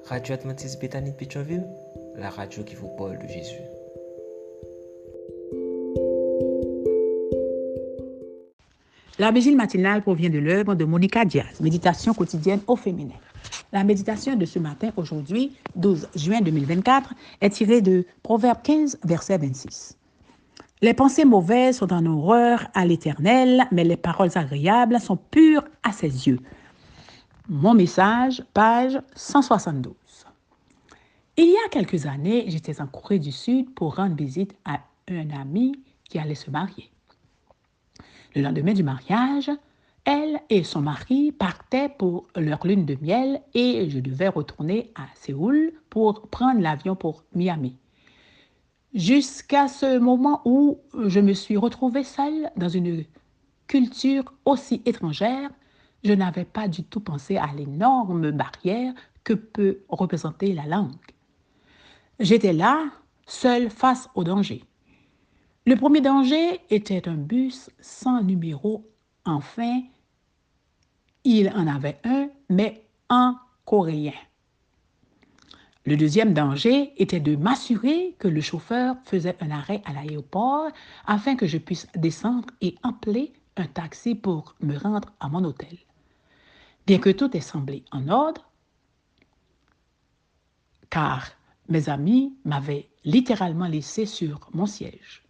Radio Adventiste Bethany de Pétionville, la radio qui vous parle de Jésus. La vigile matinale provient de l'œuvre de Monica Diaz, Méditation quotidienne au féminin. La méditation de ce matin, aujourd'hui, 12 juin 2024, est tirée de Proverbe 15, verset 26. Les pensées mauvaises sont en horreur à l'Éternel, mais les paroles agréables sont pures à ses yeux. Mon message, page 172. Il y a quelques années, j'étais en Corée du Sud pour rendre visite à un ami qui allait se marier. Le lendemain du mariage, elle et son mari partaient pour leur lune de miel et je devais retourner à Séoul pour prendre l'avion pour Miami. Jusqu'à ce moment où je me suis retrouvée seule dans une culture aussi étrangère, je n'avais pas du tout pensé à l'énorme barrière que peut représenter la langue. J'étais là, seule face au danger. Le premier danger était un bus sans numéro. Enfin, il en avait un, mais en coréen. Le deuxième danger était de m'assurer que le chauffeur faisait un arrêt à l'aéroport afin que je puisse descendre et appeler un taxi pour me rendre à mon hôtel. Bien que tout ait semblé en ordre, car mes amis m'avaient littéralement laissé sur mon siège.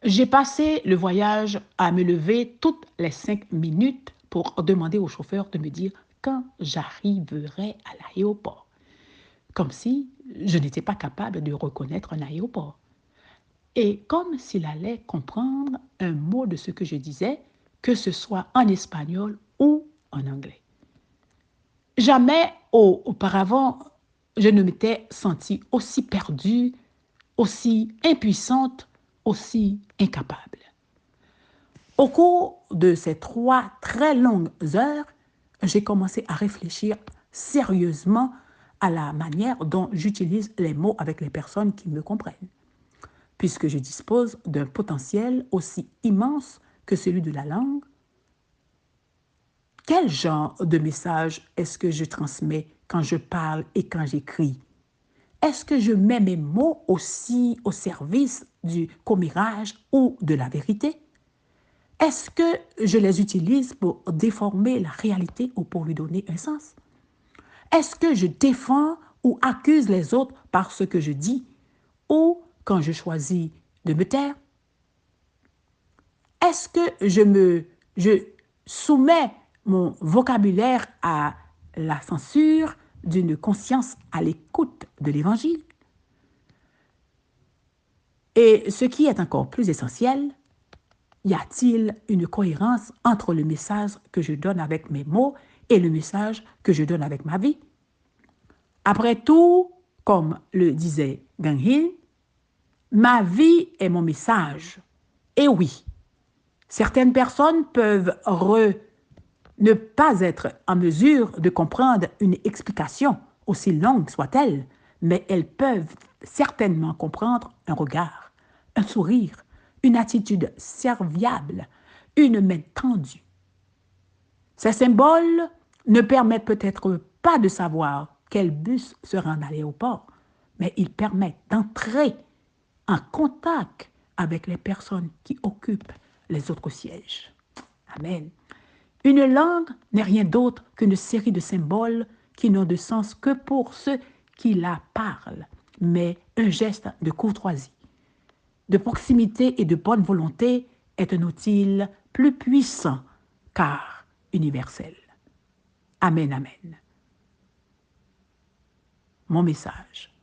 J'ai passé le voyage à me lever toutes les 5 minutes pour demander au chauffeur de me dire quand j'arriverais à l'aéroport. Comme si je n'étais pas capable de reconnaître un aéroport. Et comme s'il allait comprendre un mot de ce que je disais, que ce soit en espagnol ou en anglais. Jamais auparavant, je ne m'étais sentie aussi perdue, aussi impuissante, aussi incapable. Au cours de ces 3 très longues heures, j'ai commencé à réfléchir sérieusement à la manière dont j'utilise les mots avec les personnes qui me comprennent, puisque je dispose d'un potentiel aussi immense que celui de la langue. Quel genre de message est-ce que je transmets quand je parle et quand j'écris? Est-ce que je mets mes mots aussi au service du commérage ou de la vérité? Est-ce que je les utilise pour déformer la réalité ou pour lui donner un sens? Est-ce que je défends ou accuse les autres par ce que je dis ou quand je choisis de me taire? Est-ce que je soumets mon vocabulaire à la censure d'une conscience à l'écoute de l'Évangile? Et ce qui est encore plus essentiel, y a-t-il une cohérence entre le message que je donne avec mes mots et le message que je donne avec ma vie? Après tout, comme le disait Gang Hill, ma vie est mon message. Et oui, certaines personnes peuvent ne pas être en mesure de comprendre une explication, aussi longue soit-elle, mais elles peuvent certainement comprendre un regard, un sourire, une attitude serviable, une main tendue. Ces symboles ne permettent peut-être pas de savoir quel bus se rend à l'aéroport, mais ils permettent d'entrer en contact avec les personnes qui occupent les autres sièges. Amen. Une langue n'est rien d'autre qu'une série de symboles qui n'ont de sens que pour ceux qui la parlent, mais un geste de courtoisie, de proximité et de bonne volonté est un outil plus puissant car universel. Amen, amen. Mon message.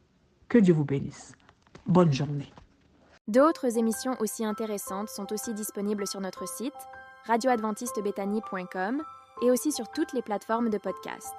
Que Dieu vous bénisse. Bonne journée. D'autres émissions aussi intéressantes sont aussi disponibles sur notre site radioadventistebethany.com et aussi sur toutes les plateformes de podcast.